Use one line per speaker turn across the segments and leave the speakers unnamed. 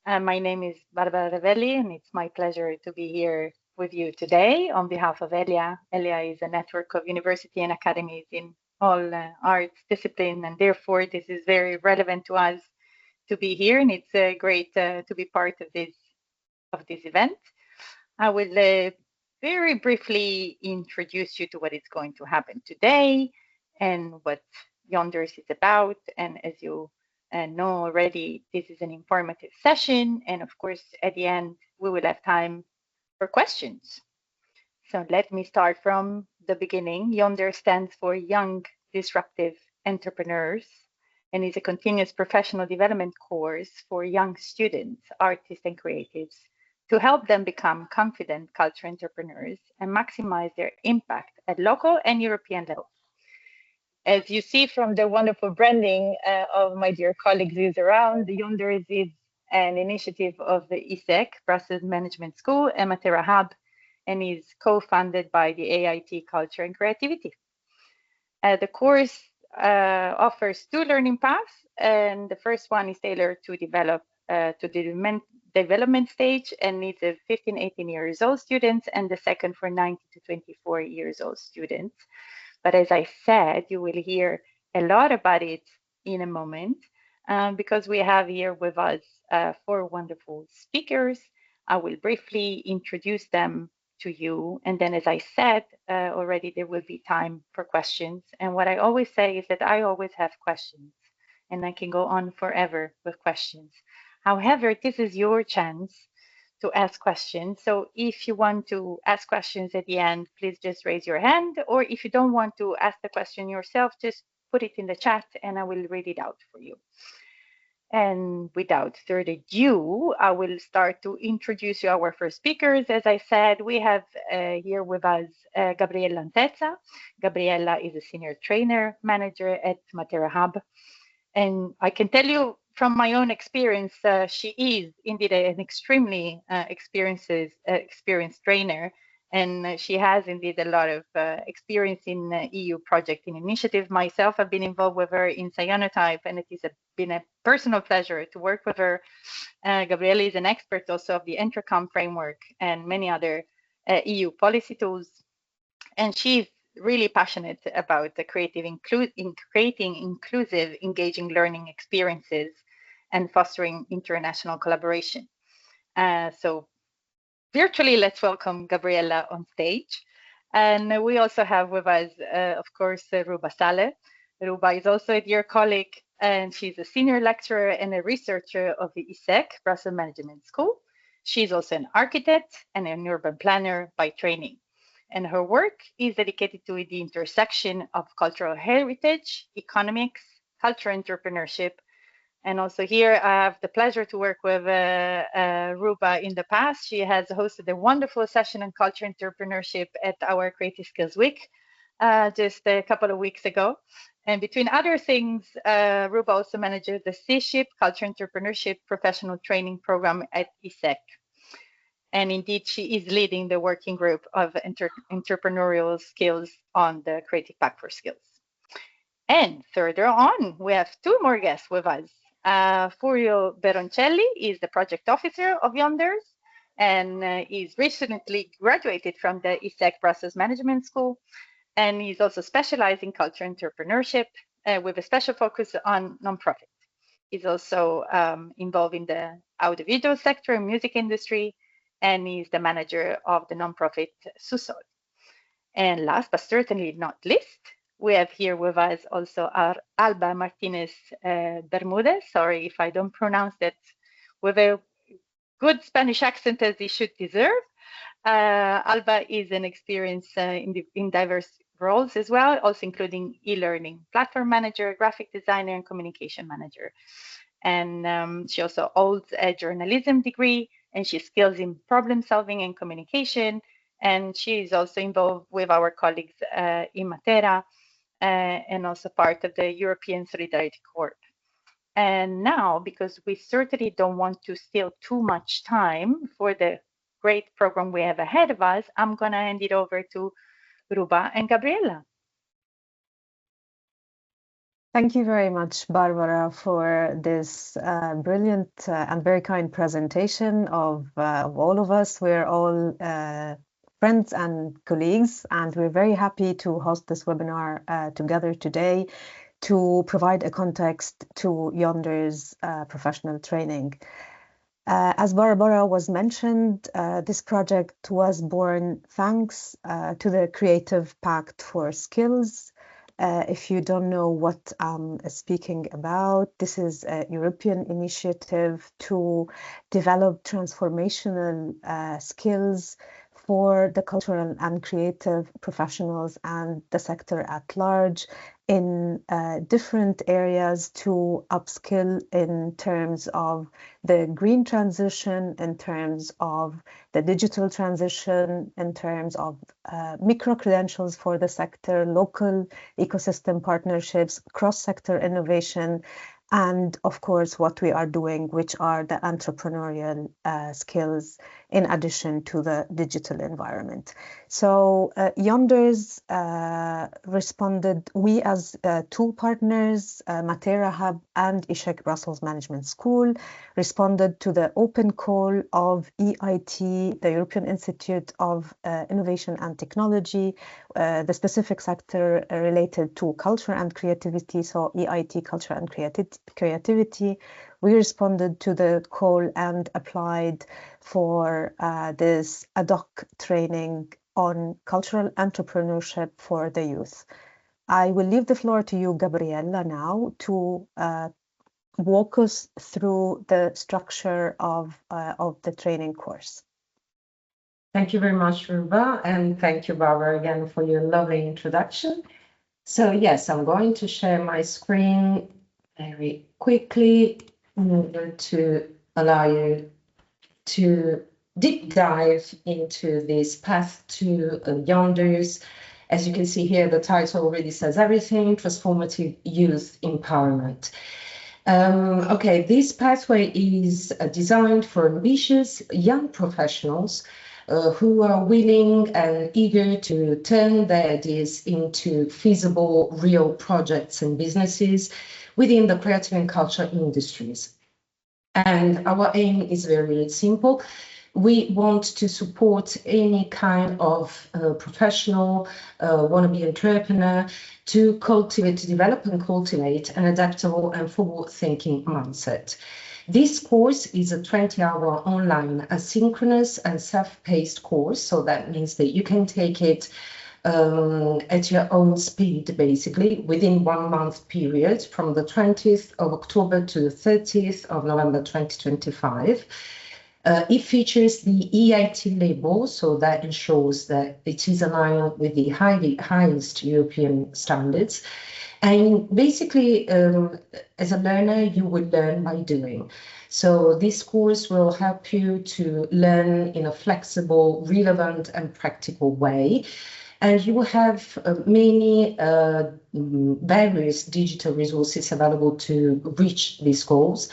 My name is Barbara Rivelli, and it's my pleasure to be here with you today on behalf of ELIA. ELIA is a network of university and academies in all arts disciplines, and therefore this is very relevant to us to be here, and it's great to be part of this event. I will very briefly introduce you to what is going to happen today and what Yonders is about. And as you know already, this is an informative session. And of course, at the end, we will have time for questions. So let me start from the beginning. Yonder stands for Young Disruptive Entrepreneurs and is a continuous professional development course for young students, artists, and creatives to help them become confident culture entrepreneurs and maximize their impact at local and European level. As you see from the wonderful branding of my dear colleagues who's around, Yonders is an initiative of the ICHEC, Brussels Management School, and Matera Hub, and is co-funded by the AIT Culture and Creativity. The course offers two learning paths, and the first one is tailored to develop to the development stage and needs a 15, 18 years old students, and the second for 19 to 24 years old students. But as I said, you will hear a lot about it in a moment because we have here with us four wonderful speakers. I will briefly introduce them to you. And then, as I said already, there will be time for questions. And what I always say is that I always have questions and I can go on forever with questions. However, this is your chance to ask questions. So if you want to ask questions at the end, please just raise your hand. Or if you don't want to ask the question yourself, just put it in the chat and I will read it out for you. And without further ado, I will start to introduce you our first speakers. As I said, we have here with us Gabriella Antezza. Gabriella is a senior trainer manager at Matera Hub. And I can tell you from my own experience, she is indeed an extremely experienced trainer. And she has indeed a lot of experience in EU project and initiative. Myself, I've been involved with her in cyanotype, and it has been a personal pleasure to work with her. Gabriella is an expert also of the Entrecom framework and many other EU policy tools. And she's really passionate about the creating inclusive, engaging learning experiences and fostering international collaboration. So virtually, let's welcome Gabriella on stage. And we also have with us, of course, Ruba Saleh. Ruba is also a dear colleague, and she's a senior lecturer and a researcher of the ICHEC, Brussels Management School. She's also an architect and an urban planner by training. And her work is dedicated to the intersection of cultural heritage, economics, culture entrepreneurship. And also here, I have the pleasure to work with Ruba in the past. She has hosted a wonderful session on culture entrepreneurship at our Creative Skills Week just a couple of weeks ago. And between other things, Ruba also manages the CSHIP, Culture Entrepreneurship Professional Training Program at ICHEC. And indeed, she is leading the working group of entrepreneurial skills on the Creative Pact for Skills. And further on, we have two more guests with us. Furio Baroncelli is the project officer of Yonders and is recently graduated from the ICHEC Brussels Management School. And he's also specialized in culture entrepreneurship with a special focus on nonprofit. He's also involved in the audiovisual sector and music industry, and he's the manager of the nonprofit Susol. And last but certainly not least, we have here with us also our Alba Martinez Bermudez. Sorry if I don't pronounce that with a good Spanish accent as he should deserve. Alba is an experience in diverse roles as well, also including e-learning platform manager, graphic designer, and communication manager. And she also holds a journalism degree, and she skills in problem solving and communication. And she is also involved with our colleagues in Matera and also part of the European Solidarity Corps. And now, because we certainly don't want to steal too much time for the great program we have ahead of us, I'm going to hand it over to Ruba and Gabriella.
Thank you very much, Barbara, for this brilliant and very kind presentation of all of us. We're all friends and colleagues, and we're very happy to host this webinar together today to provide a context to YONDERS professional training. As Barbara was mentioned, this project was born thanks to the Creative Pact for Skills. If you don't know what I'm speaking about, this is a European initiative to develop transformational skills for the cultural and creative professionals and the sector at large in different areas to upskill in terms of the green transition, in terms of the digital transition, in terms of micro-credentials for the sector, local ecosystem partnerships, cross-sector innovation, and of course what we are doing, which are the entrepreneurial skills in addition to the digital environment. So YONDERS responded, we as two partners, Matera Hub and ICHEC Brussels Management School, responded to the open call of EIT, the European Institute of Innovation and Technology, the specific sector related to culture and creativity, so EIT Culture and Creativity. We responded to the call and applied for this ad hoc training on cultural entrepreneurship for the youth. I will leave the floor to you, Gabriella, now to walk us through the structure of the training course.
Thank you very much, Ruba, and thank you, Barbara, again for your lovely introduction. So yes, I'm going to share my screen very quickly in order to allow you to deep dive into this path to YONDERS. As you can see here, the title already says everything: transformative youth empowerment. Okay, this pathway is designed for ambitious young professionals who are willing and eager to turn their ideas into feasible, real projects and businesses within the creative and culture industries. And our aim is very simple. We want to support any kind of professional, wannabe entrepreneur to cultivate, to develop and cultivate an adaptable and forward-thinking mindset. This course is a 20-hour online asynchronous and self-paced course. So that means that you can take it at your own speed, basically, within 1 month period from the 20th of October to the 30th of November 2025. It features the EIT label, so that ensures that it is aligned with the highest European standards. And basically, as a learner, you will learn by doing. So this course will help you to learn in a flexible, relevant, and practical way. And you will have many various digital resources available to reach these goals,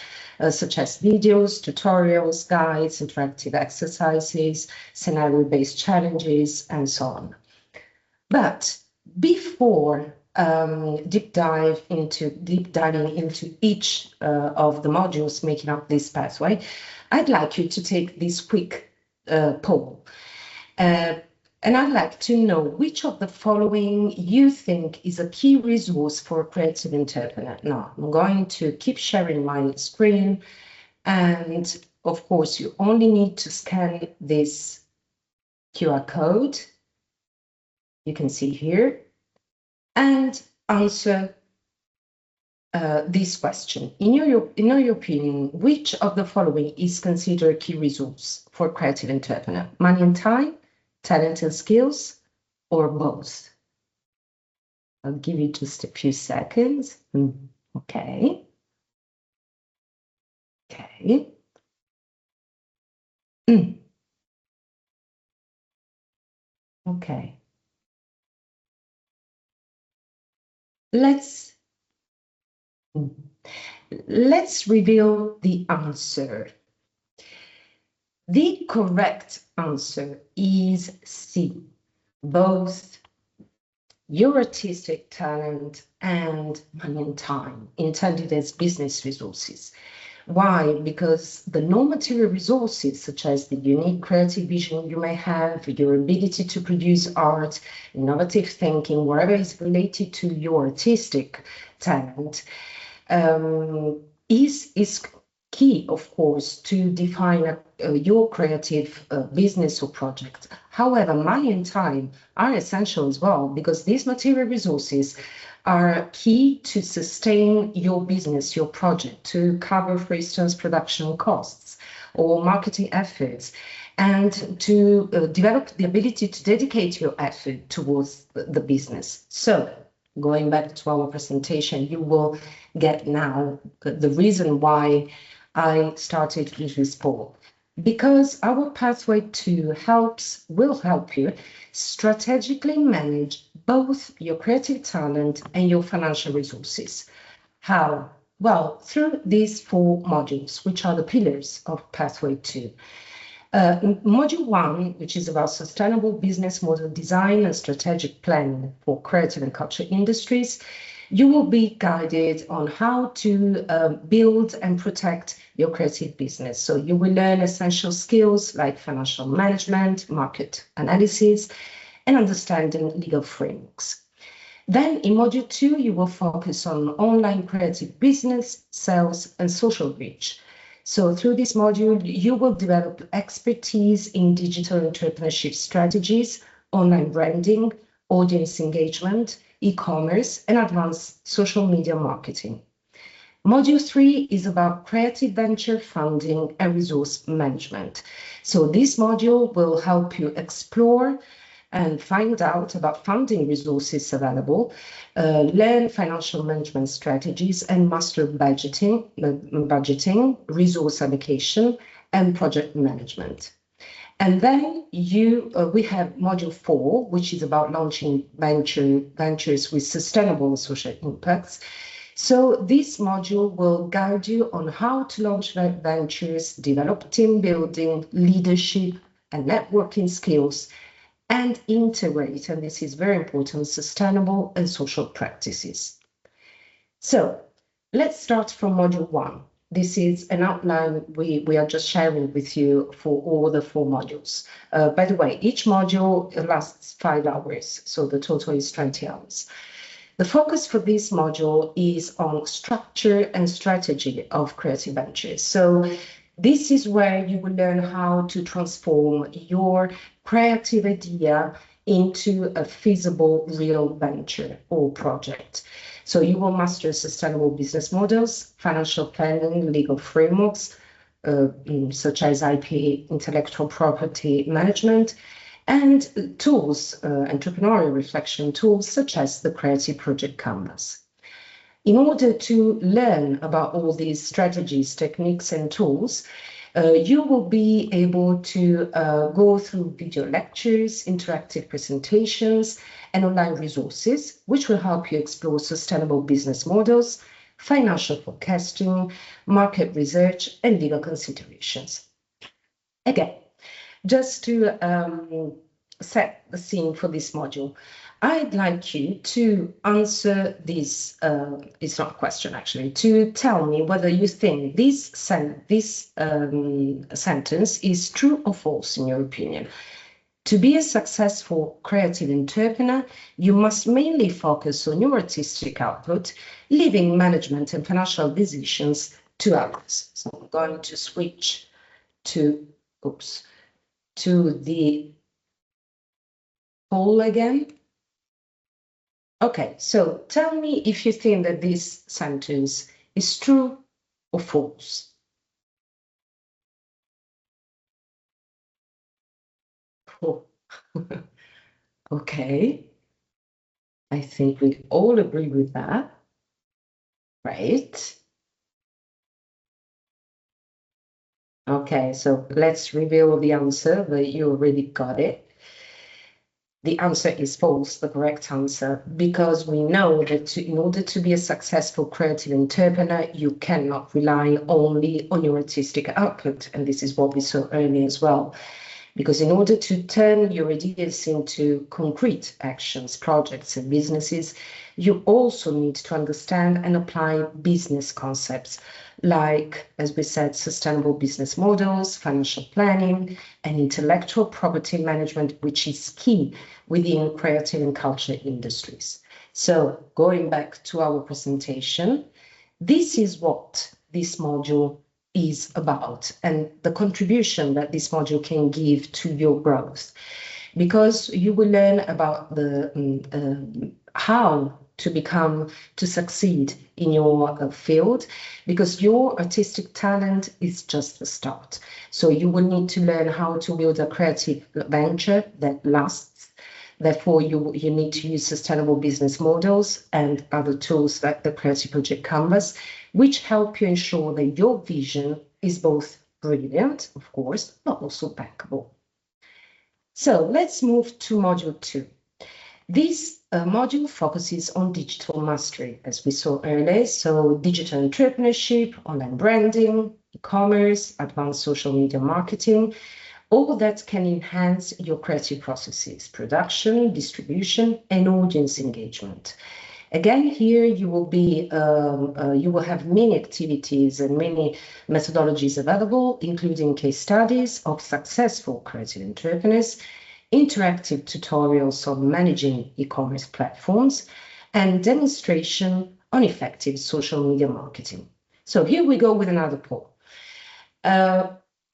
such as videos, tutorials, guides, interactive exercises, scenario-based challenges, and so on. But before deep diving into each of the modules making up this pathway, I'd like you to take this quick poll. And I'd like to know which of the following you think is a key resource for a creative entrepreneur. Now, I'm going to keep sharing my screen. And of course, you only need to scan this QR code. You can see here. And answer this question. In your opinion, which of the following is considered a key resource for a creative entrepreneur? Money and time, talent and skills, or both? I'll give you just a few seconds. Okay. Okay. Okay. Let's reveal the answer. The correct answer is C, both. your artistic talent, and money and time intended as business resources. Why? Because the non-material resources, such as the unique creative vision you may have, your ability to produce art, innovative thinking, whatever is related to your artistic talent, is key, of course, to define your creative business or project. However, money and time are essential as well, because these material resources are key to sustain your business, your project, to cover, for instance, production costs or marketing efforts, and to develop the ability to dedicate your effort towards the business. So, going back to our presentation, you will get now the reason why I started with this poll. Because our pathway to will help you strategically manage both your creative talent and your financial resources. How? Well, through these 4 modules, which are the pillars of Pathway 2. Module 1, which is about sustainable business model design and strategic planning for creative and culture industries, you will be guided on how to build and protect your creative business. So you will learn essential skills like financial management, market analysis, and understanding legal frameworks. Then in Module 2, you will focus on online creative business, sales, and social reach. So through this module, you will develop expertise in digital entrepreneurship strategies, online branding, audience engagement, e-commerce, and advanced social media marketing. Module 3 is about creative venture funding and resource management. So this module will help you explore and find out about funding resources available, learn financial management strategies, and master budgeting, resource allocation, and project management. And then we have module 4, which is about launching ventures with sustainable social impacts. So this module will guide you on how to launch ventures, develop team building, leadership, and networking skills, and integrate, and this is very important, sustainable and social practices. So let's start from module 1. This is an outline we are just sharing with you for all the 4 modules. By the way, each module lasts 5 hours, so the total is 20 hours. The focus for this module is on structure and strategy of creative ventures. So this is where you will learn how to transform your creative idea into a feasible real venture or project. So you will master sustainable business models, financial planning, legal frameworks, such as IP, intellectual property management, and tools, entrepreneurial reflection tools, such as the Creative Project Canvas. In order to learn about all these strategies, techniques, and tools, you will be able to go through video lectures, interactive presentations, and online resources, which will help you explore sustainable business models, financial forecasting, market research, and legal considerations. Again, just to set the scene for this module, I'd like you to answer this, it's not a question actually, to tell me whether you think this sentence is true or false in your opinion. To be a successful creative entrepreneur, you must mainly focus on your artistic output, leaving management and financial decisions to others. So I'm going to switch to the poll again. Okay, so tell me if you think that this sentence is true or false. Oh. Okay, I think we all agree with that, right? Okay, so let's reveal the answer, but you already got it. The answer is false, the correct answer, because we know that in order to be a successful creative entrepreneur, you cannot rely only on your artistic output. And this is what we saw earlier as well. Because in order to turn your ideas into concrete actions, projects, and businesses, you also need to understand and apply business concepts like, as we said, sustainable business models, financial planning, and intellectual property management, which is key within creative and culture industries. So going back to our presentation, this is what this module is about and the contribution that this module can give to your growth, because you will learn about the how to succeed in your field, because your artistic talent is just the start. So you will need to learn how to build a creative venture that lasts. Therefore, you need to use sustainable business models and other tools like the Creative Project Canvas, which help you ensure that your vision is both brilliant, of course, but also bankable. So let's move to module 2. This module focuses on digital mastery, as we saw earlier. So digital entrepreneurship, online branding, e-commerce, advanced social media marketing, all that can enhance your creative processes, production, distribution, and audience engagement. Again, here you will have many activities and many methodologies available, including case studies of successful creative entrepreneurs, interactive tutorials on managing e-commerce platforms, and demonstration on effective social media marketing. So here we go with another poll.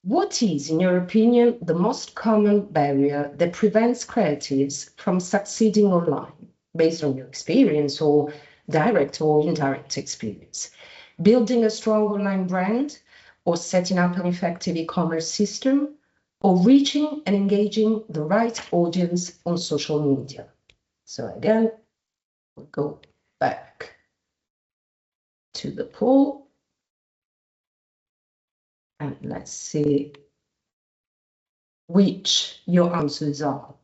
What is, in your opinion, the most common barrier that prevents creatives from succeeding online, based on your experience or direct or indirect experience? Building a strong online brand, or setting up an effective e-commerce system, or reaching and engaging the right audience on social media? So again, we'll go back to the poll. And let's see which your answers are.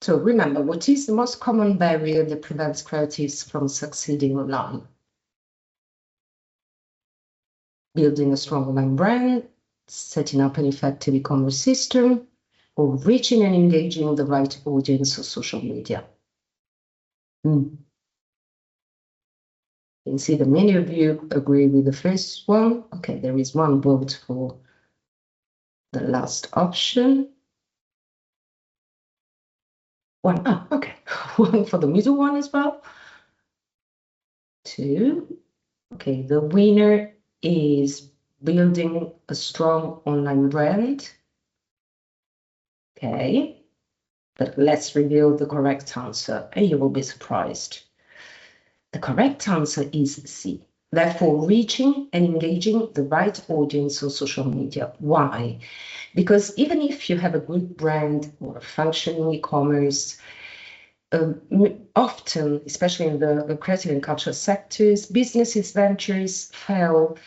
So remember, what is the most common barrier that prevents creatives from succeeding online? Building a strong online brand, setting up an effective e-commerce system, or reaching and engaging the right audience on social media. You can see that many of you agree with the first one. Okay, there is one vote for the last option. Okay. One for the middle one as well. 2. Okay, the winner is building a strong online brand. Okay, but let's reveal the correct answer and you will be surprised. The correct answer is C. Therefore, reaching and engaging the right audience on social media. Why? Because even if you have a good brand or a functioning e-commerce, often, especially in the creative and cultural sectors, businesses, ventures fail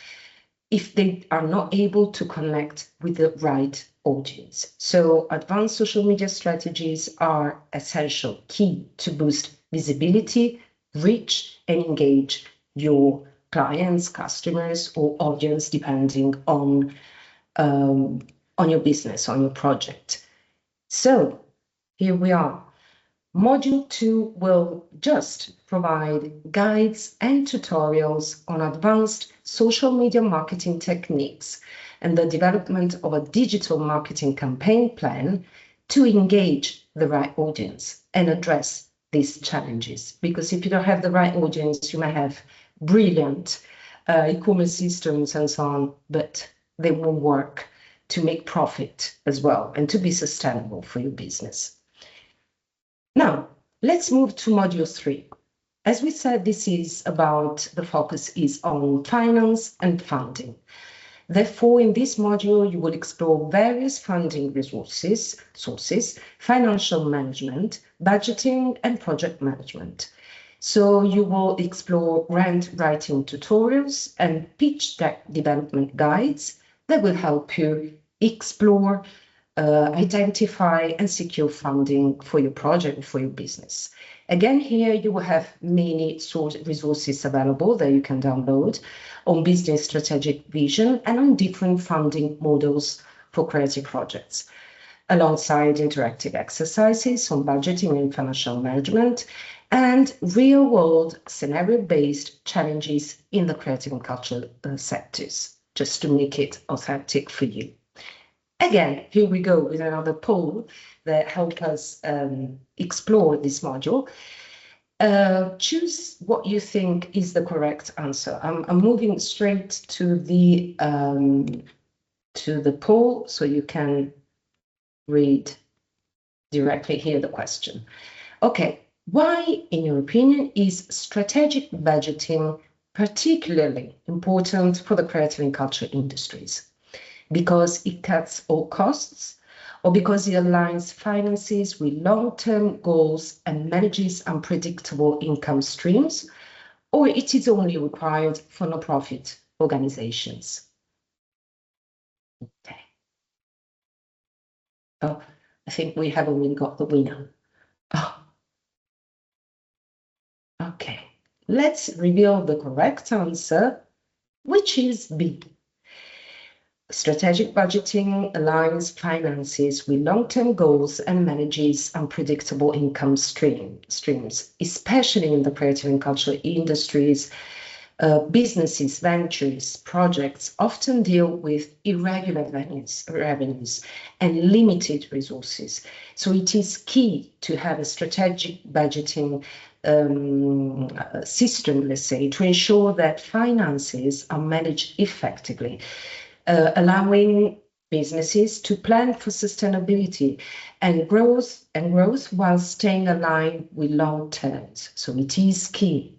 if they are not able to connect with the right audience. So advanced social media strategies are essential, key to boost visibility, reach, and engage your clients, customers, or audience, depending on your business, on your project. So here we are. Module 2 will just provide guides and tutorials on advanced social media marketing techniques and the development of a digital marketing campaign plan to engage the right audience and address these challenges. Because if you don't have the right audience, you may have brilliant e-commerce systems and so on, but they won't work to make profit as well and to be sustainable for your business. Now, let's move to module 3. As we said, this is about, the focus is on finance and funding. Therefore, in this module, you will explore various funding sources, financial management, budgeting, and project management. So you will explore grant writing tutorials and pitch deck development guides that will help you explore, identify and secure funding for your project, for your business. Again, here you will have many resources available that you can download on business strategic vision and on different funding models for creative projects. alongside interactive exercises on budgeting and financial management, and real-world scenario-based challenges in the creative and cultural sectors, just to make it authentic for you. Again, here we go with another poll that help us explore this module. Choose what you think is the correct answer. I'm moving straight to the poll so you can read directly here the question. Okay, why, in your opinion, is strategic budgeting particularly important for the creative and culture industries? Because it cuts all costs, or because it aligns finances with long-term goals and manages unpredictable income streams, or it is only required for non-profit organizations? Okay. Oh, I think we haven't really got the winner. Oh. Okay, let's reveal the correct answer, which is B. Strategic budgeting aligns finances with long-term goals and manages unpredictable income streams, especially in the creative and cultural industries. Businesses, ventures, projects often deal with irregular revenues and limited resources. So it is key to have a strategic budgeting system, let's say, to ensure that finances are managed effectively, allowing businesses to plan for sustainability and growth while staying aligned with long terms. So it is key.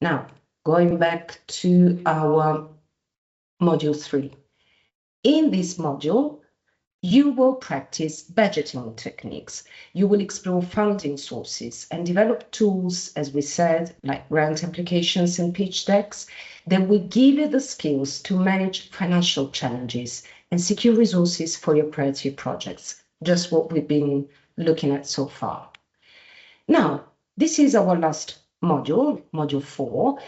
Now, going back to our module 3. In this module, you will practice budgeting techniques. You will explore funding sources and develop tools, as we said, like grant applications and pitch decks, that will give you the skills to manage financial challenges and secure resources for your creative projects, just what we've been looking at so far. Now, this is our last module, module 4,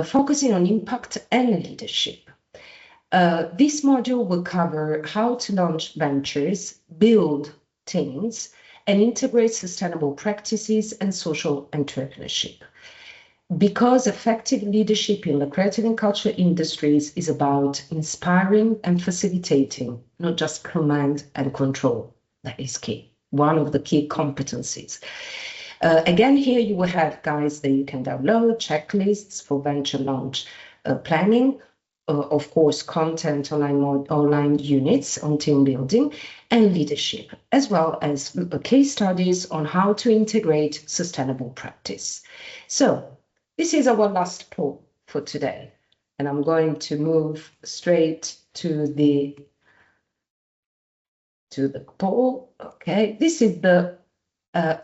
focusing on impact and leadership. This module will cover how to launch ventures, build teams, and integrate sustainable practices and social entrepreneurship. Because effective leadership in the creative and cultural industries is about inspiring and facilitating, not just command and control. That is key, one of the key competencies. Again, here you will have guides that you can download, checklists for venture launch planning, of course, content online units on team building and leadership, as well as case studies on how to integrate sustainable practice. So this is our last poll for today, and I'm going to move straight to the poll. Okay, this is the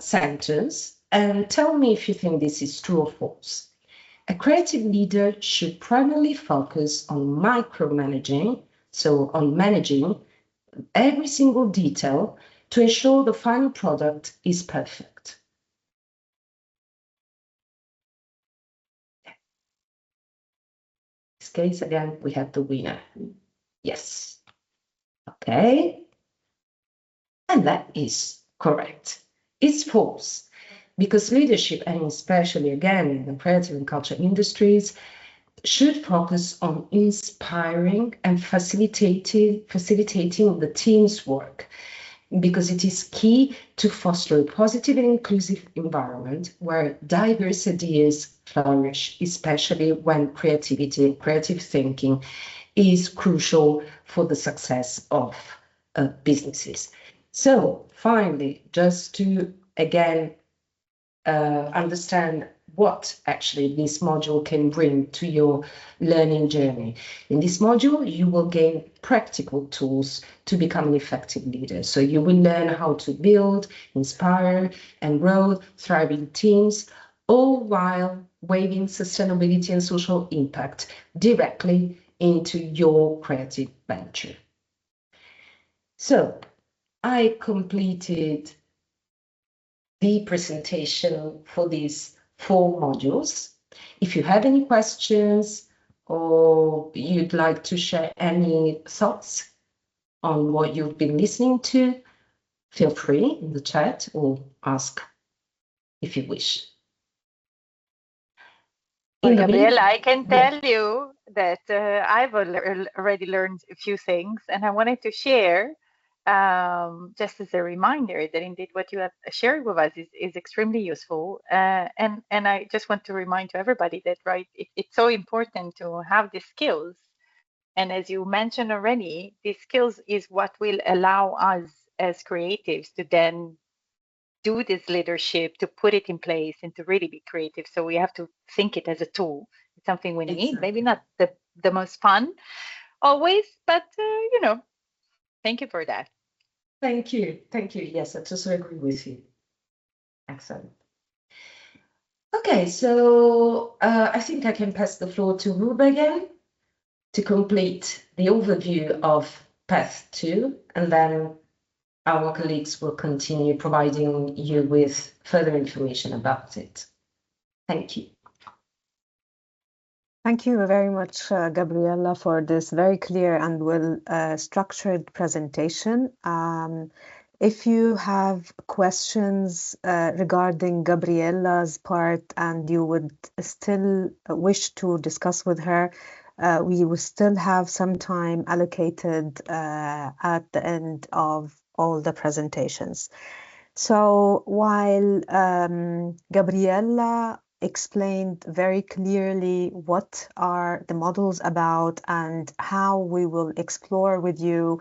sentence, and tell me if you think this is true or false. A creative leader should primarily focus on micromanaging, so on managing every single detail to ensure the final product is perfect. In this case, again, we have the winner. Yes. Okay. And that is correct. It's false, because leadership, and especially again in the creative and culture industries, should focus on inspiring and facilitating the team's work, because it is key to foster a positive and inclusive environment where diverse ideas flourish, especially when creative thinking is crucial for the success of businesses. So finally, just to again understand what actually this module can bring to your learning journey. In this module, you will gain practical tools to become an effective leader. So you will learn how to build, inspire, and grow thriving teams, all while weaving sustainability and social impact directly into your creative venture. So I completed the presentation for these 4 modules. If you have any questions or you'd like to share any thoughts, on what you've been listening to, feel free in the chat or ask if you wish.
Well, Gabriella, I can tell you that I've already learned a few things, and I wanted to share just as a reminder that indeed what you have shared with us is extremely useful. And I just want to remind to everybody that, right, it's so important to have these skills. And as you mentioned already, these skills is what will allow us as creatives to then do this leadership, to put it in place and to really be creative. So we have to think it as a tool. It's something we need.
Exactly.
Maybe not the most fun always, but thank you for that.
Thank you. Thank you. Yes, I totally agree with you. Excellent. Okay, so I think I can pass the floor to Ruba again to complete the overview of Path 2, and then our colleagues will continue providing you with further information about it. Thank you.
Thank you very much, Gabriella, for this very clear and well-structured presentation. If you have questions regarding Gabriella's part and you would still wish to discuss with her, we will still have some time allocated at the end of all the presentations. So while Gabriella explained very clearly what are the models about and how we will explore with you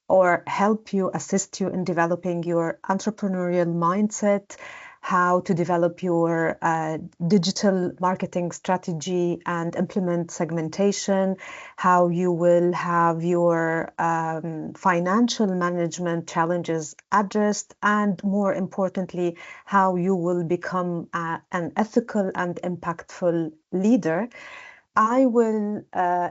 or help you, assist you in developing your entrepreneurial mindset, how to develop your digital marketing strategy and implement segmentation, how you will have your financial management challenges addressed, and more importantly, how you will become an ethical and impactful leader. I will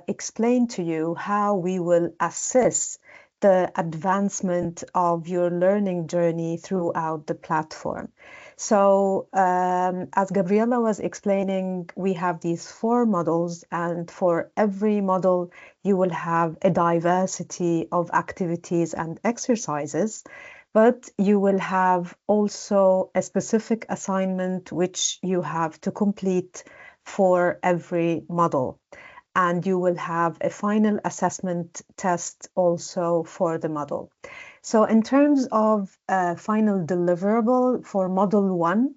explain to you how we will assess the advancement of your learning journey throughout the platform. So as Gabriella was explaining, we have these 4 models, and for every model, you will have a diversity of activities and exercises, but you will have also a specific assignment which you have to complete for every model. And you will have a final assessment test also for the model. So in terms of final deliverable for model 1,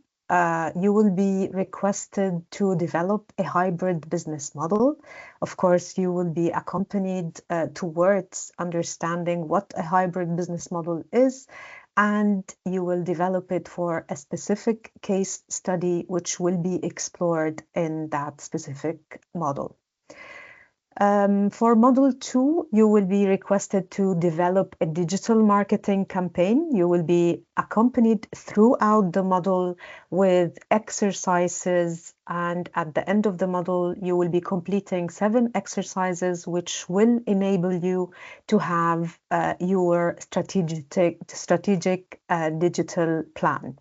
you will be requested to develop a hybrid business model. Of course, you will be accompanied towards understanding what a hybrid business model is, and you will develop it for a specific case study which will be explored in that specific model. For model 2, you will be requested to develop a digital marketing campaign. You will be accompanied throughout the model with exercises, and at the end of the model, you will be completing 7 exercises which will enable you to have your strategic digital plan.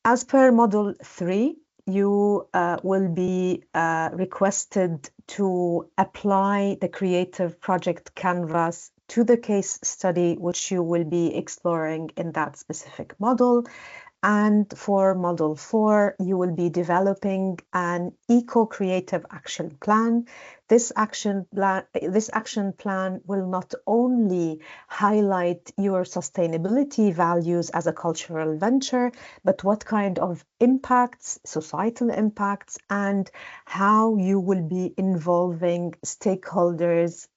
As per model 3, you will be requested to apply the creative project canvas to the case study which you will be exploring in that specific model. And for model 4, you will be developing an eco-creative action plan. This action plan will not only highlight your sustainability values as a cultural venture, but what kind of impacts, societal impacts, and how you will be involving stakeholders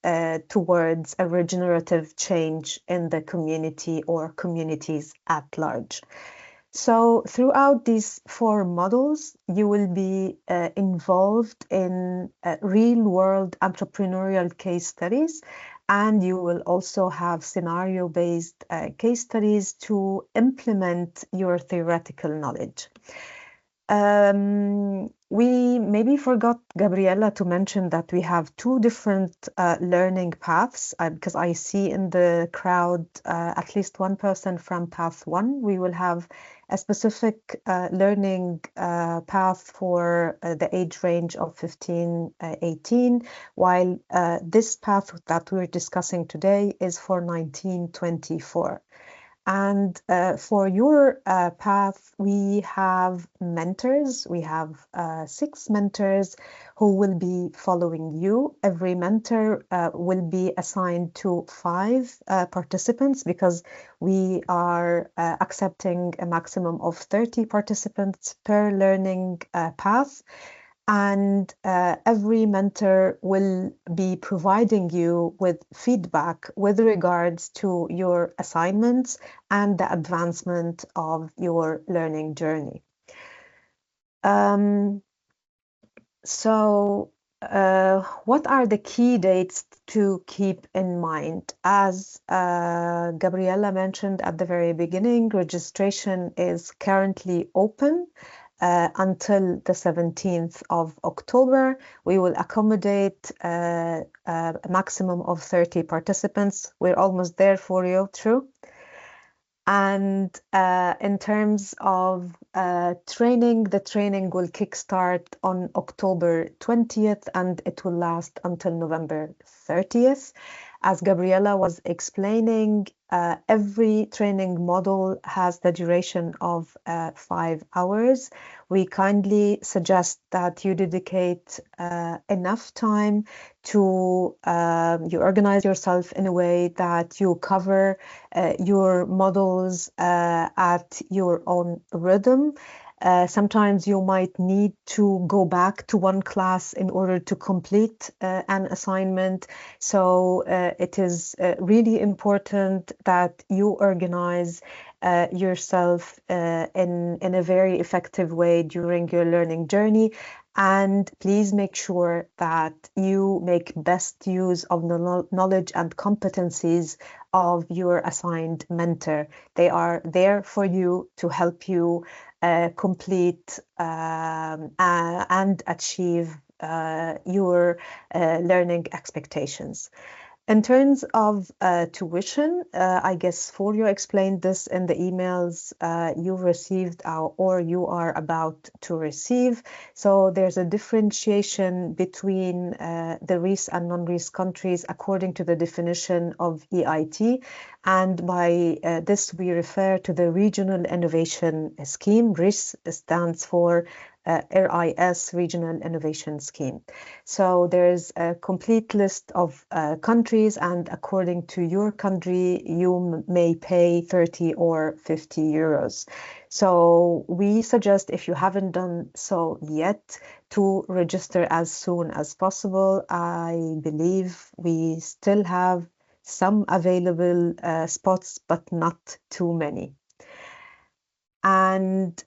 towards a regenerative change in the community or communities at large. So throughout these 4 models, you will be involved in real-world entrepreneurial case studies, and you will also have scenario-based case studies to implement your theoretical knowledge. We maybe forgot, Gabriella, to mention that we have two different learning paths, because I see in the crowd at least one person from path one. We will have a specific learning path for the age range of 15-18, while this path that we're discussing today is for 19-24. And for your path, we have mentors. We have 6 mentors who will be following you. Every mentor will be assigned to 5 participants, because we are accepting a maximum of 30 participants per learning path. And every mentor will be providing you with feedback with regards to your assignments and the advancement of your learning journey. So what are the key dates to keep in mind? As Gabriella mentioned at the very beginning, registration is currently open until the 17th of October. We will accommodate a maximum of 30 participants. We're almost there, Furio, true? And in terms of training, the training will kickstart on October 20th and it will last until November 30th. As Gabriella was explaining, every training module has the duration of 5 hours. We kindly suggest that you dedicate enough time to you organize yourself in a way that you cover your models at your own rhythm. Sometimes you might need to go back to one class in order to complete an assignment. So it is really important that you organize yourself in a very effective way during your learning journey. And please make sure that you make best use of the knowledge and competencies of your assigned mentor. They are there for you to help you complete and achieve your learning expectations. In terms of tuition, I guess Furio explained this in the emails you've received or you are about to receive. So there's a differentiation between the RIS and non-RIS countries according to the definition of EIT. And by this, we refer to the Regional Innovation Scheme. RIS stands for RIS, Regional Innovation Scheme. So there's a complete list of countries, and according to your country, you may pay 30 or 50 euros. So we suggest, if you haven't done so yet, to register as soon as possible. I believe we still have some available spots, but not too many. And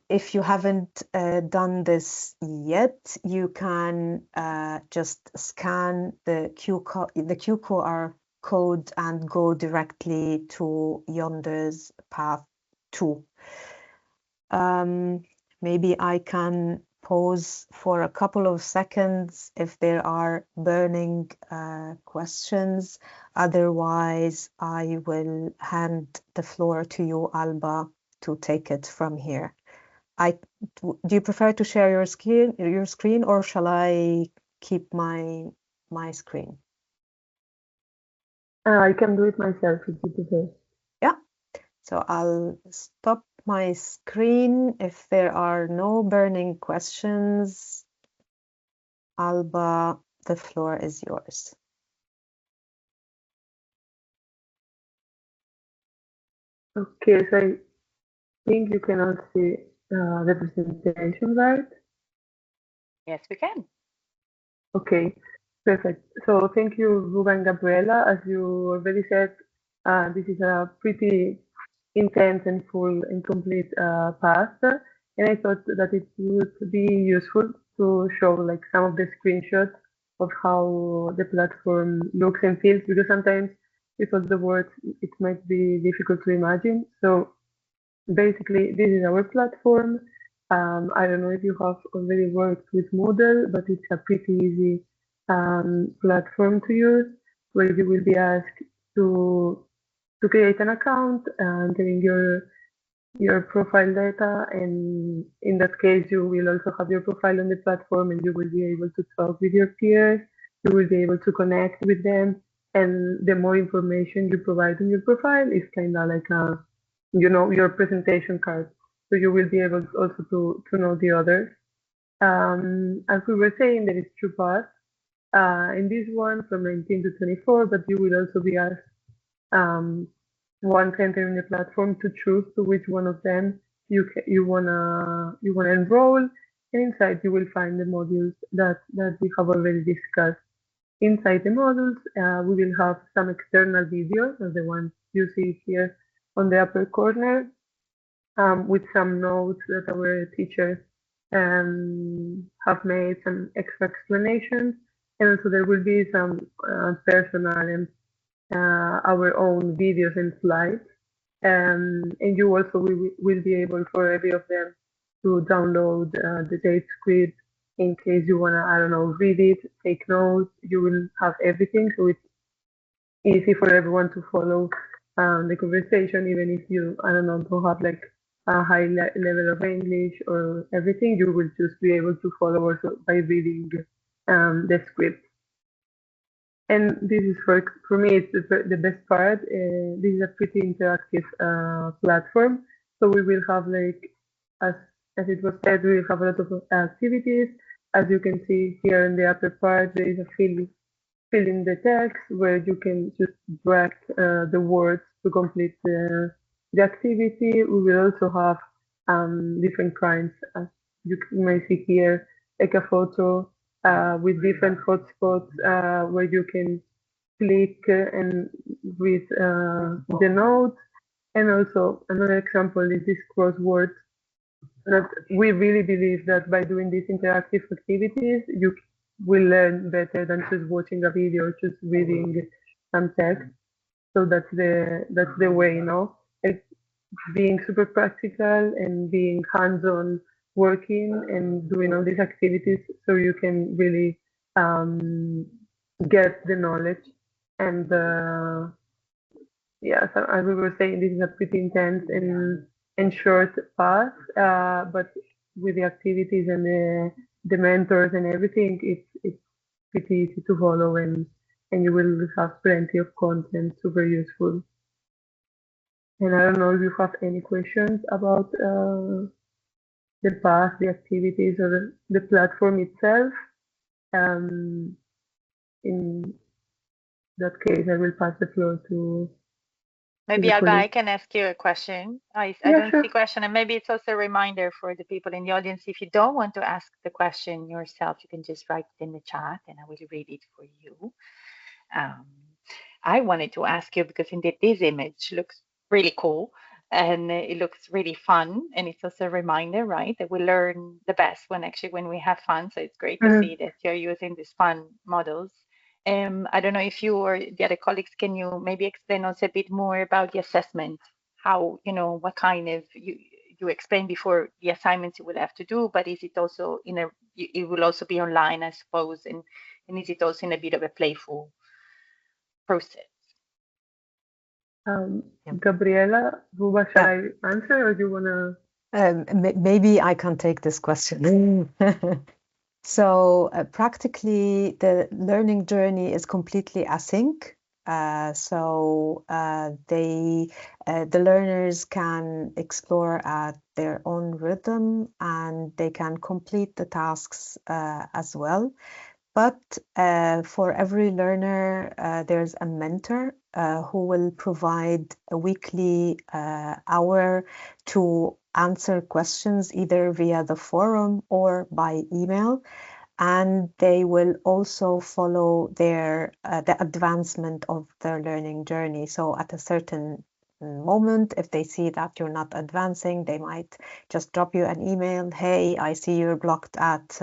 if you haven't done this yet, you can just scan the QR code and go directly to YONDERS Path 2. Maybe I can pause for a couple of seconds if there are burning questions. Otherwise, I will hand the floor to you, Alba, to take it from here. Do you prefer to share your screen, or shall I keep my screen?
I can do it myself if you prefer.
Yeah. So I'll stop my screen if there are no burning questions. Alba, the floor is yours.
Okay, so I think you can all see the presentation, right?
Yes, we can.
Okay, perfect. So thank you, Ruba and Gabriella. As you already said, this is a pretty intense and full and complete path, and I thought that it would be useful to show like some of the screenshots of how the platform looks and feels, because sometimes without the words it might be difficult to imagine. So basically, this is our platform. I don't know if you have already worked with Moodle, but it's a pretty easy platform to use, where you will be asked to create an account and getting your profile data, and in that case you will also have your profile on the platform, and you will be able to talk with your peers, you will be able to connect with them, and the more information you provide in your profile is kind of like a, your presentation card, so you will be able also to know the others. As we were saying, there is two paths in this one from 19 to 24, but you will also be asked um, once entering the platform to choose to which one of them you wanna enroll, and inside you will find the modules that we have already discussed. Inside the modules, we will have some external videos, as the ones you see here on the upper corner, with some notes that our teachers have made, some extra explanations, and also there will be some personal and our own videos and slides. And you also will be able for every of them to download the date script in case you wanna, I don't know, read it, take notes. You will have everything, so it's easy for everyone to follow the conversation, even if you, I don't know, don't have like a high level of English or everything. You will just be able to follow also by reading the script. And this is for me, it's the best part. This is a pretty interactive platform. So we will have like, as it was said, we will have a lot of activities. As you can see here in the upper part, there is a fill in the text where you can just drag the words to complete the activity. We will also have different kinds, as you may see here, like a photo with different hotspots where you can click and read the notes. And also another example is this crossword, that we really believe that by doing these interactive activities, you will learn better than just watching a video or just reading some text. So that's the way, It's being super practical and being hands-on working and doing all these activities so you can really get the knowledge. And yeah, so as we were saying, this is a pretty intense and short path, but with the activities and the mentors and everything, it's pretty easy to follow, and you will have plenty of content, super useful. And I don't know if you have any questions about the path, the activities, or the platform itself. In that case, I will pass the floor to
Maybe
the
Alba, I
colleague.
can ask you a question. I
Yeah,
don't
sure.
see question, and maybe it's also a reminder for the people in the audience. If you don't want to ask the question yourself, you can just write it in the chat, and I will read it for you. Um, I wanted to ask you because indeed this image looks really cool, and it looks really fun, and it's also a reminder, right, that we learn the best when we have fun. So it's great to see that you're using these fun models. I don't know if you or the other colleagues, can you maybe explain us a bit more about the assessment? How, what kind of, you explained before the assignments you will have to do, but is it also it will also be online, I suppose, and is it also in a bit of a playful process?
Gabriella, Ruba, shall I answer, or do you wanna?
Maybe I can take this question. So practically, the learning journey is completely async. The learners can explore at their own rhythm, and they can complete the tasks as well. But for every learner, there's a mentor who will provide a weekly hour to answer questions either via the forum or by email. And they will also follow the advancement of their learning journey. So at a certain moment. If they see that you're not advancing, they might just drop you an email. Hey, I see you're blocked at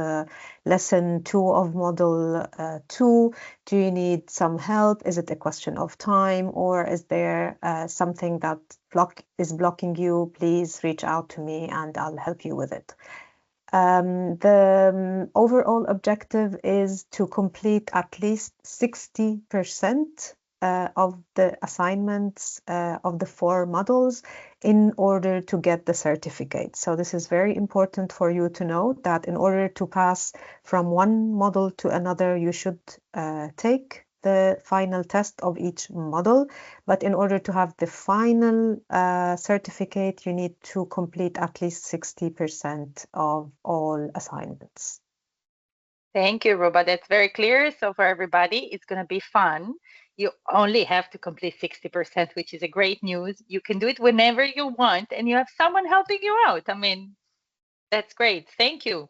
lesson 2 of module 2. Do you need some help? Is it a question of time, or is there something that is blocking you? Please reach out to me and I'll help you with it. The overall objective is to complete at least 60% of the assignments of the 4 modules in order to get the certificate. So this is very important for you to know, that in order to pass from one module to another, you should take the final test of each module, but in order to have the final certificate, you need to complete at least 60% of all assignments.
Thank you, Ruba. That's very clear. So for everybody, it's going to be fun. You only have to complete 60%, which is a great news. You can do it whenever you want, and you have someone helping you out. I mean, that's great. Thank you.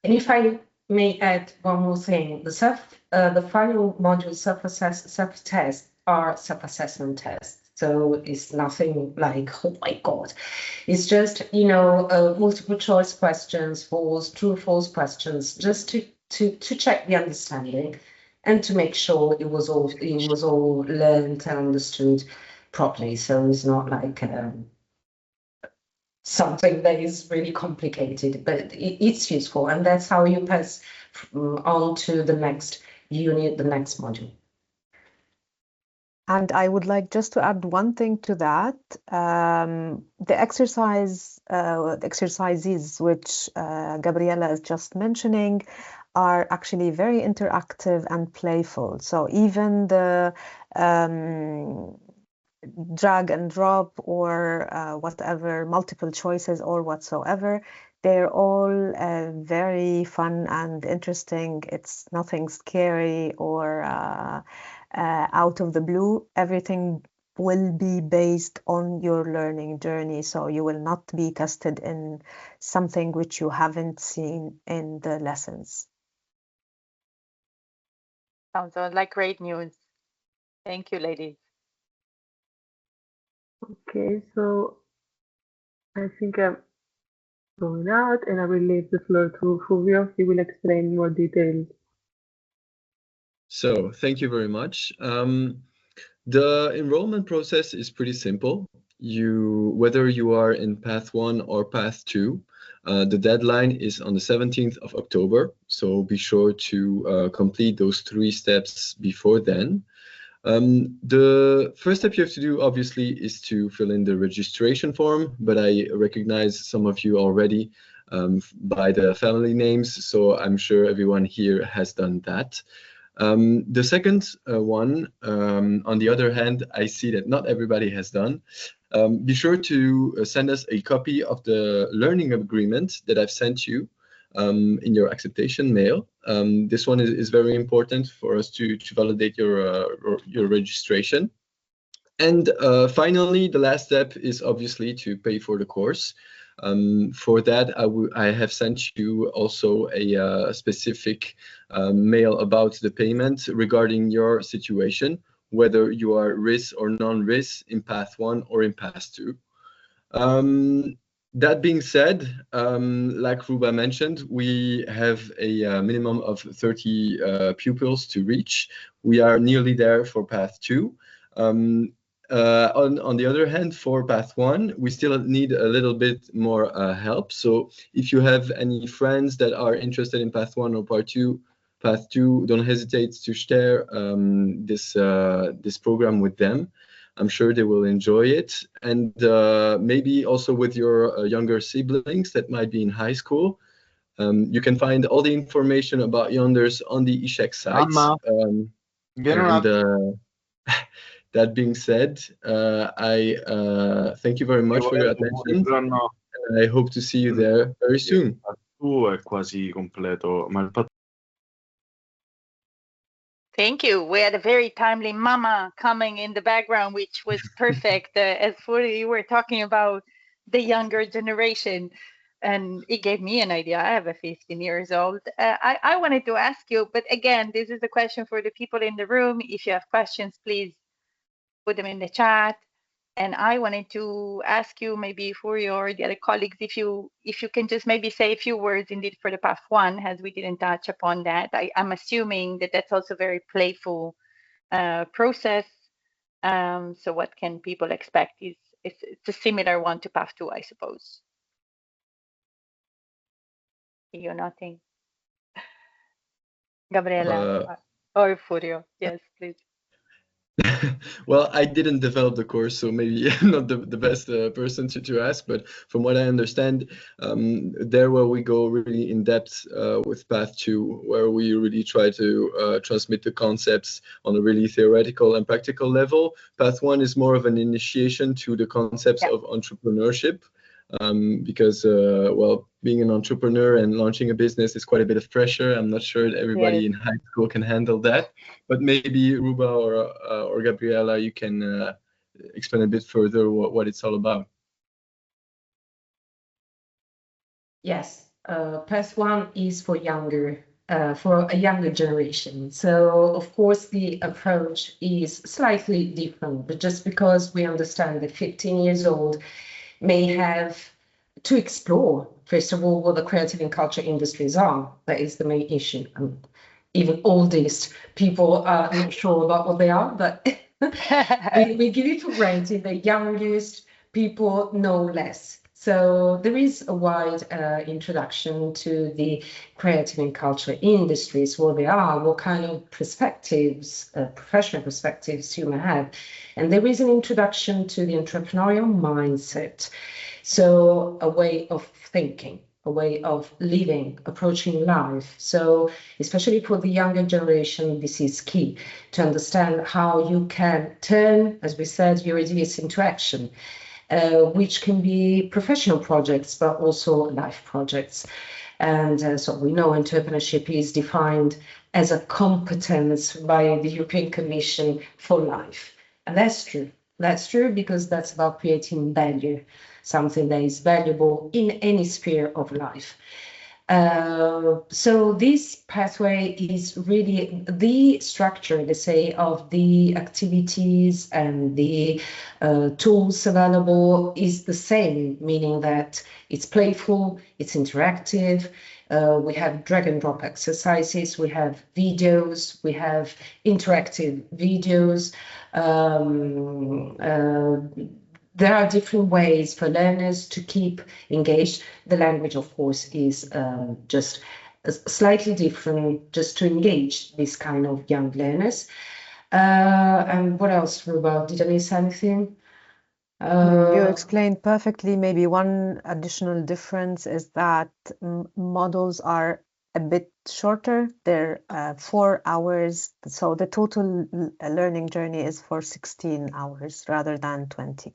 And if I may add one more thing, the final module self-test are self-assessment tests. So it's nothing like, oh my God. It's just, you know, multiple choice questions, true, false questions, just to check the understanding and to make sure it was all learned and understood properly. So it's not like something that is really complicated, but it's useful, and that's how you pass on to the next unit, the next module.
And I would like just to add one thing to that. The exercises which Gabriella is just mentioning are actually very interactive and playful. So even the drag and drop or whatever, multiple choices or whatsoever, they're all very fun and interesting. It's nothing scary or out of the blue. Everything will be based on your learning journey, so you will not be tested in something which you haven't seen in the lessons.
Sounds like great news. Thank you, ladies.
Okay, so I think I'm going out, and I will leave the floor to Furio. He will explain more details.
So thank you very much. The enrollment process is pretty simple. Whether you are in Path 1 or Path 2, the deadline is on the 17th of October. So be sure to complete those 3 steps before then. The first step you have to do, obviously, is to fill in the registration form, but I recognize some of you already by the family names, so I'm sure everyone here has done that. The second one, on the other hand, I see that not everybody has done. Be sure to send us a copy of the learning agreement that I've sent you in your acceptation mail. This one is very important for us to validate your registration. And finally, the last step is obviously to pay for the course. For that, I have sent you also a specific mail about the payment regarding your situation, whether you are RIS or non-RIS in Path 1 or in Path 2. That being said, like Ruba mentioned, we have a minimum of 30 pupils to reach. We are nearly there for Path 2. On the other hand, for Path 1, we still need a little bit more help. So if you have any friends that are interested in Path 1 or Path 2, don't hesitate to share this program with them. I'm sure they will enjoy it. And maybe also with your younger siblings that might be in high school. You can find all the information about Yonders on the ICHEC site. That being said, I thank you very much for your attention. And I hope to see you there very soon.
È quasi completo, ma il
Thank you. We had a very timely mama coming in the background, which was perfect. As Furio, you were talking about the younger generation, and it gave me an idea. I have a 15 years old. I wanted to ask you, but again, this is a question for the people in the room. If you have questions, please put them in the chat. And I wanted to ask you, maybe Furio or the other colleagues, if you can just maybe say a few words indeed for the Path 1, as we didn't touch upon that. I'm assuming that that's also very playful process. So what can people expect? It's a similar one to Path 2, I suppose. You're nothing. Gabriella or Furio. Yes, please.
Well, I didn't develop the course, so maybe I'm not the best person to ask, but from what I understand, there where we go really in depth with Path 2, where we really try to transmit the concepts on a really theoretical and practical level. Path 1 is more of an initiation to the concepts of entrepreneurship. Because, well, being an entrepreneur and launching a business is quite a bit of pressure. I'm not sure that everybody in high school can handle that, but maybe Ruba or Gabriella, you can explain a bit further what it's all about.
Yes, Path 1 is for a younger generation. So of course the approach is slightly different, but just because we understand that 15 years old may have to explore, first of all, what the creative and culture industries are. That is the main issue. Even oldest people are not sure about what they are, but we give it for granted the youngest people know less. So there is a wide introduction to the creative and culture industries, what they are, what kind of perspectives, professional perspectives you may have. And there is an introduction to the entrepreneurial mindset. So a way of thinking, a way of living, approaching life. So especially for the younger generation, this is key to understand how you can turn, as we said, your ideas into action, which can be professional projects, but also life projects. And so we know entrepreneurship is defined as a competence by the European Commission for life. And that's true. That's true because that's about creating value, something that is valuable in any sphere of life. So this pathway is really the structure, let's say, of the activities and the tools available is the same, meaning that it's playful, it's interactive. We have drag and drop exercises, we have videos, we have interactive videos. There are different ways for learners to keep engaged. The language, of course, is just slightly different, just to engage this kind of young learners. And what else, Ruba? Did I miss anything?
You explained perfectly. Maybe one additional difference is that models are a bit shorter. They're 4 hours. So the total learning journey is for 16 hours rather than 20.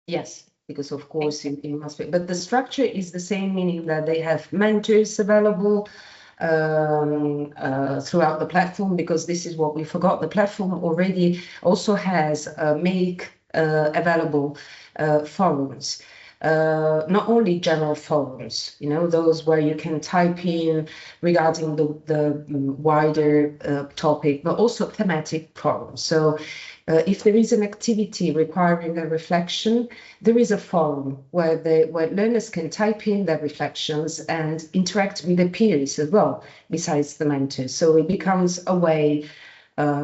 Yes, because of course it must be, but the structure is the same, meaning that they have mentors available throughout the platform, because this is what we forgot. The platform already also has available forums. Not only general forums, you know, those where you can type in regarding the wider topic, but also thematic forums. So if there is an activity requiring a reflection, there is a forum where learners can type in their reflections and interact with their peers as well, besides the mentors. So it becomes a way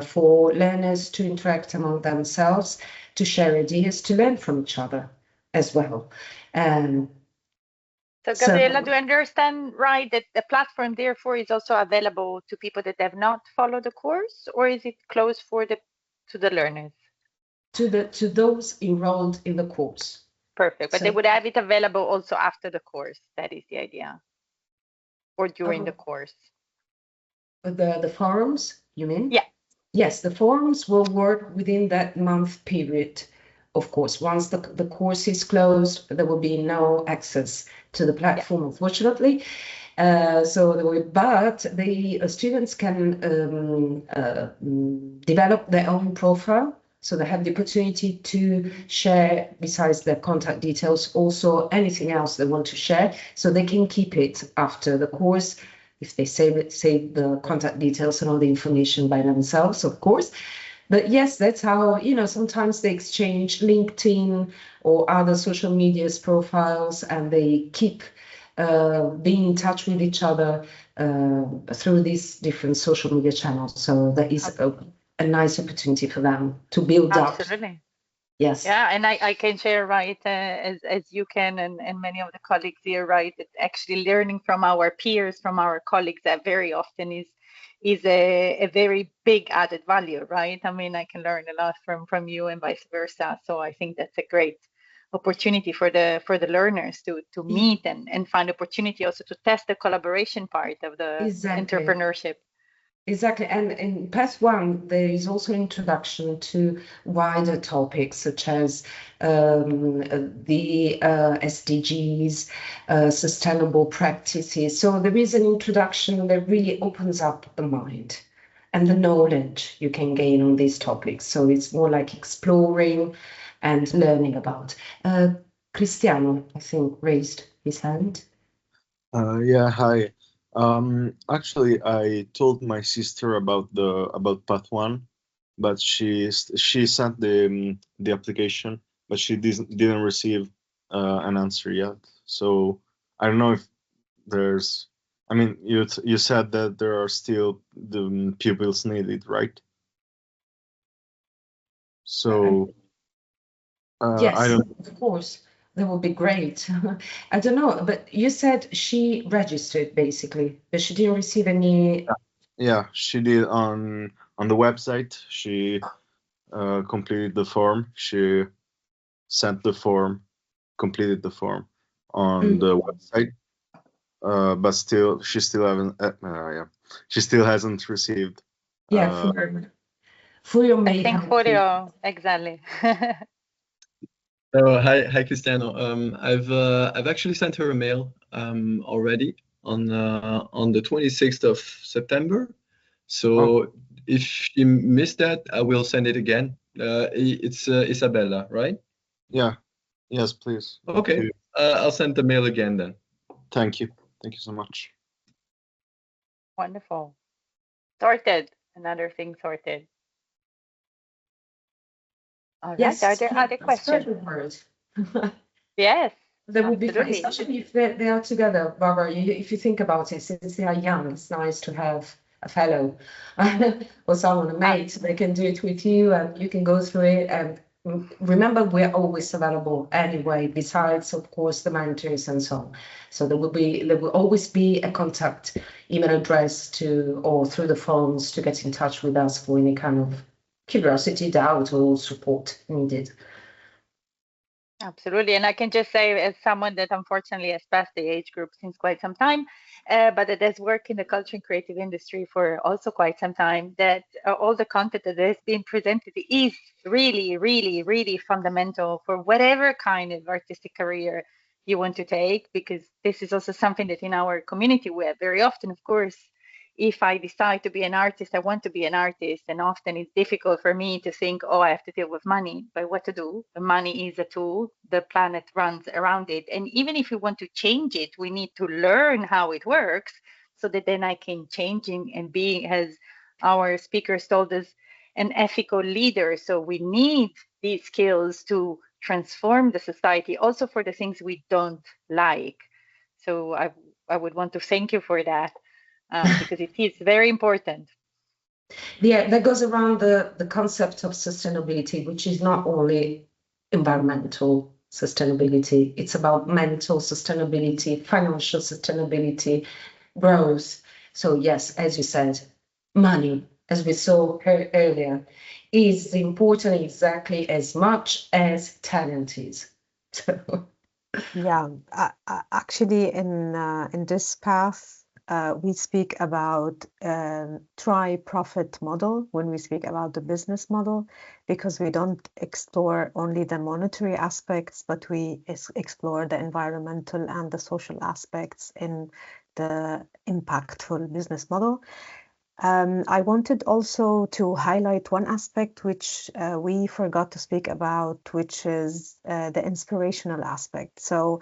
for learners to interact among themselves, to share ideas, to learn from each other as well.
So Gabriella, do I understand right that the platform therefore is also available to people that have not followed the course, or is it closed to the learners?
To those enrolled in the course.
Perfect, but they would have it available also after the course. That is the idea, or during the course.
The forums, you mean?
Yeah.
Yes, the forums will work within that month period. Of course, once the course is closed, there will be no access to the platform, unfortunately. But the students can develop their own profile. So they have the opportunity to share, besides their contact details, also anything else they want to share. So they can keep it after the course, if they save the contact details and all the information by themselves, of course. But yes, that's how, sometimes they exchange LinkedIn or other social media's profiles, and they keep being in touch with each other through these different social media channels. So that is a nice opportunity for them to build up.
Absolutely.
Yes.
Yeah, and I can share, right, as you can, and many of the colleagues here, right, that actually learning from our peers, from our colleagues, that very often is a very big added value, right? I mean, I can learn a lot from you and vice versa. So I think that's a great opportunity for the learners to meet and find opportunity also to test the collaboration part of the entrepreneurship.
Exactly. And in Path 1, there is also introduction to wider topics such as the SDGs, sustainable practices. So there is an introduction that really opens up the mind and the knowledge you can gain on these topics. So it's more like exploring and learning about. Cristiano, I think, raised his hand.
Yeah, hi. Actually, I told my sister about Path 1, but she sent the application, but she didn't receive an answer yet. So I don't know if there's. I mean, you said that there are still the pupils needed, right? So
yes,
I don't.
of course, that would be great. I don't know, but you said she registered basically, but she didn't receive any.
Yeah, she did on the website. She completed the form. She sent the form, completed the form on the website, but she still haven't. She still hasn't received.
Yeah, Furio
I think Furio, exactly.
Oh, hi, Cristiano. I've actually sent her a mail already on the 26th of September. So if she missed that, I will send it again. It's Isabella, right?
Yeah. Yes, please.
Okay. I'll send the mail again then.
Thank you. Thank you so much.
Wonderful. Sorted. Another thing sorted. All right.
Yes,
Are there other questions? Yes.
That would be fun, especially if they are together, Barbara. If you think about it, since they are young, it's nice to have a fellow or someone, a mate. They can do it with you, and you can go through it. And remember, we're always available anyway. Besides, of course, the mentors and so on. So there will always be a contact email address or through the phones to get in touch with us for any kind of curiosity, doubt, or support needed.
Absolutely. And I can just say, as someone that unfortunately has passed the age group since quite some time, but that has worked in the culture and creative industry for also quite some time, that all the content that has been presented is really, really, really fundamental for whatever kind of artistic career you want to take, because this is also something that in our community we have very often, of course. If I decide to be an artist, I want to be an artist. And often it's difficult for me to think, oh, I have to deal with money. But what to do? The money is a tool. The planet runs around it. And even if we want to change it, we need to learn how it works so that then I can change and be, as our speakers told us, an ethical leader. So we need these skills to transform the society also for the things we don't like. So I would want to thank you for that. Because it is very important.
Yeah, that goes around the concept of sustainability, which is not only environmental sustainability, it's about mental sustainability, financial sustainability, growth. So yes, as you said, money, as we saw earlier, is important exactly as much as talent is.
Yeah, actually, in this path, we speak about try-profit model when we speak about the business model, because we don't explore only the monetary aspects, but we explore the environmental and the social aspects in the impactful business model. I wanted also to highlight one aspect which we forgot to speak about, which is the inspirational aspect. So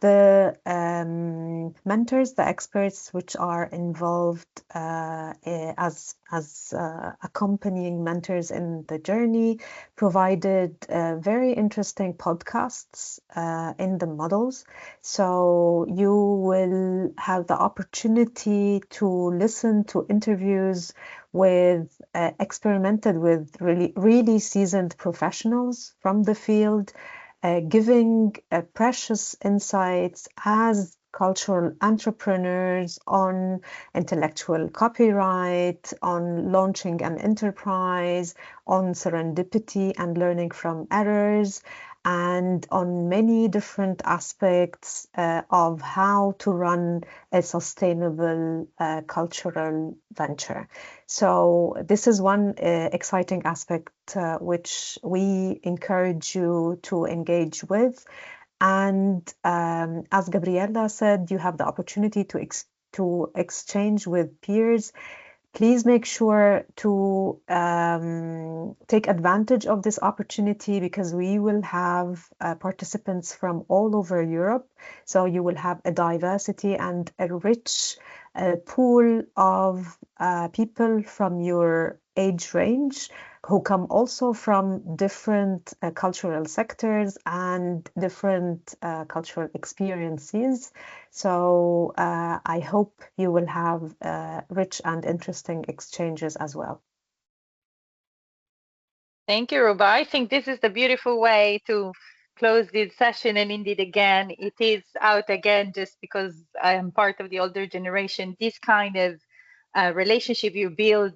the mentors, the experts which are involved as accompanying mentors in the journey, provided very interesting podcasts in the models. So you will have the opportunity to listen to interviews with experimented with really seasoned professionals from the field, giving precious insights as cultural entrepreneurs on intellectual copyright, on launching an enterprise, on serendipity and learning from errors, and on many different aspects of how to run a sustainable cultural venture. So this is one exciting aspect which we encourage you to engage with. And as Gabriella said, you have the opportunity to exchange with peers. Please make sure to take advantage of this opportunity, because we will have participants from all over Europe. So you will have a diversity and a rich pool of people from your age range, who come also from different cultural sectors and different cultural experiences. So I hope you will have rich and interesting exchanges as well.
Thank you, Ruba. I think this is the beautiful way to close this session. And indeed, again, it is out again just because I am part of the older generation. This kind of relationship you build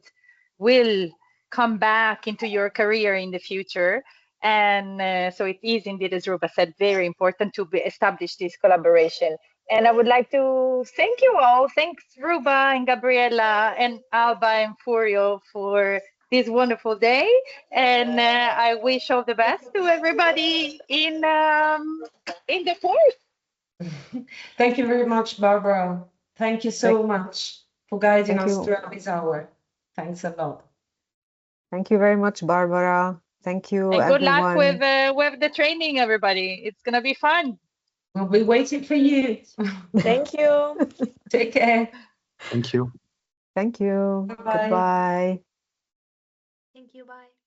will come back into your career in the future. And so it is indeed, as Ruba said, very important to establish this collaboration. And I would like to thank you all. Thanks, Ruba and Gabriella and Alba and Furio, for this wonderful day. And I wish all the best to everybody in the course.
Thank you very much, Barbara. Thank you so much for guiding us
you.
throughout this hour. Thanks a lot.
Thank you very much, Barbara. Thank you,
and good
everyone.
luck with the training, everybody. It's going to be fun.
We'll be waiting for you.
Thank you.
Take care.
Thank you.
Thank you.
Bye-bye.
Goodbye.
Thank you. Bye.